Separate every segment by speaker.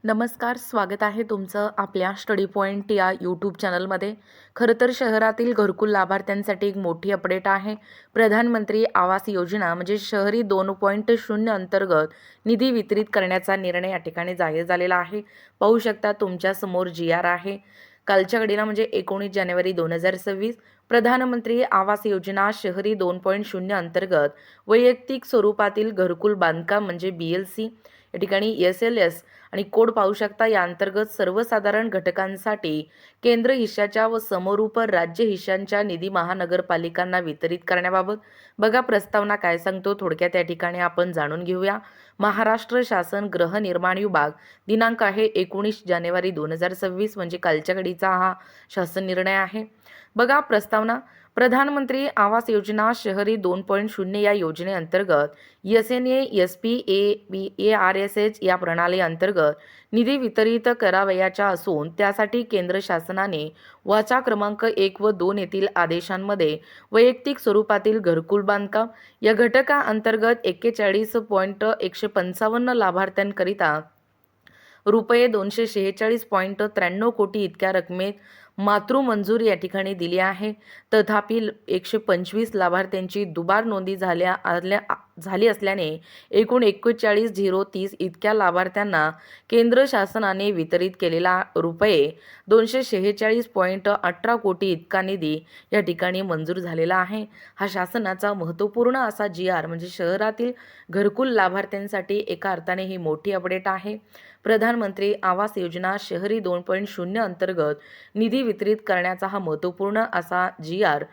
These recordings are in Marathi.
Speaker 1: नमस्कार, स्वागत आहे तुमचं आपल्या स्टडी पॉइंट या यूट्यूब चॅनलमध्ये. खरं तर शहरातील घरकुल लाभार्थ्यांसाठी एक मोठी अपडेट आहे. प्रधानमंत्री आवास योजना म्हणजे शहरी 2.0 अंतर्गत निधी वितरित करण्याचा निर्णय या ठिकाणी जाहीर झालेला आहे. पाहू शकता तुमच्यासमोर GR आहे. कालच्या घडीला म्हणजे 19 जानेवारी 2026 प्रधानमंत्री आवास योजना शहरी 2.0 अंतर्गत वैयक्तिक स्वरूपातील घरकुल बांधकाम म्हणजे BLC या ठिकाणी SLS आणि कोड पाहू शकता. या अंतर्गत सर्वसाधारण घटकांसाठी केंद्र हिश्शाच्या व समरूप राज्य हिश्शांच्या निधी महानगरपालिकांना वितरित करण्याबाबत बघा प्रस्तावना काय सांगतो थोडक्यात या ठिकाणी आपण जाणून घेऊया. महाराष्ट्र शासन गृहनिर्माण विभाग दिनांक आहे 19 जानेवारी 2026 म्हणजे कालच्या घडीचा हा शासन निर्णय आहे. बघा प्रस्तावना. प्रधानमंत्री आवास योजना शहरी 2.0 या योजनेअंतर्गत SNA SP ARSH या प्रणाली अंतर्गत निधी वितरित करावयाच्या असून त्यासाठी केंद्र शासनाने वाचा क्रमांक 1 व 2 येथील आदेशांमध्ये वैयक्तिक स्वरूपातील घरकुल बांधकाम या घटका अंतर्गत 41.155 लाभार्थ्यांकरिता रुपये 246.93 कोटी इतक्या रकमेत मातृमंजूर या ठिकाणी दिली आहे. तथापि 125 लाभार्थ्यांची दुबार नोंदी झाली असल्याने एकूण 41,030 इतक्या लाभार्थ्यांना केंद्र शासनाने वितरित केलेला रुपये 246.18 कोटी इतका निधी या ठिकाणी मंजूर झालेला आहे. हा शासनाचा महत्त्वपूर्ण असा GR म्हणजे शहरातील घरकुल लाभार्थ्यांसाठी एका अर्थाने ही मोठी अपडेट आहे. प्रधानमंत्री आवास योजना शहरी 2.0 अंतर्गत निधी वितरित करण्याचा हा महत्त्वपूर्ण असा GR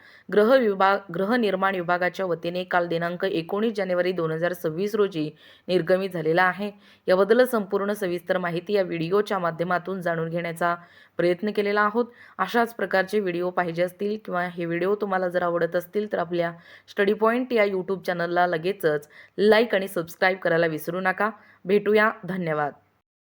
Speaker 1: गृहनिर्माण विभागाच्या वतीने काल दिनांक 19 जानेवारी 2026 रोजी निर्गमित झालेला आहे. याबद्दल संपूर्ण सविस्तर माहिती या व्हिडिओच्या माध्यमातून जाणून घेण्याचा प्रयत्न केलेला आहोत. अशाच प्रकारचे व्हिडिओ पाहिजे असतील किंवा हे व्हिडिओ तुम्हाला जर आवडत असतील तर आपल्या स्टडी पॉइंट या यूट्यूब चॅनलला लगेचच लाईक आणि सबस्क्राईब करायला विसरू नका. भेटूया. धन्यवाद.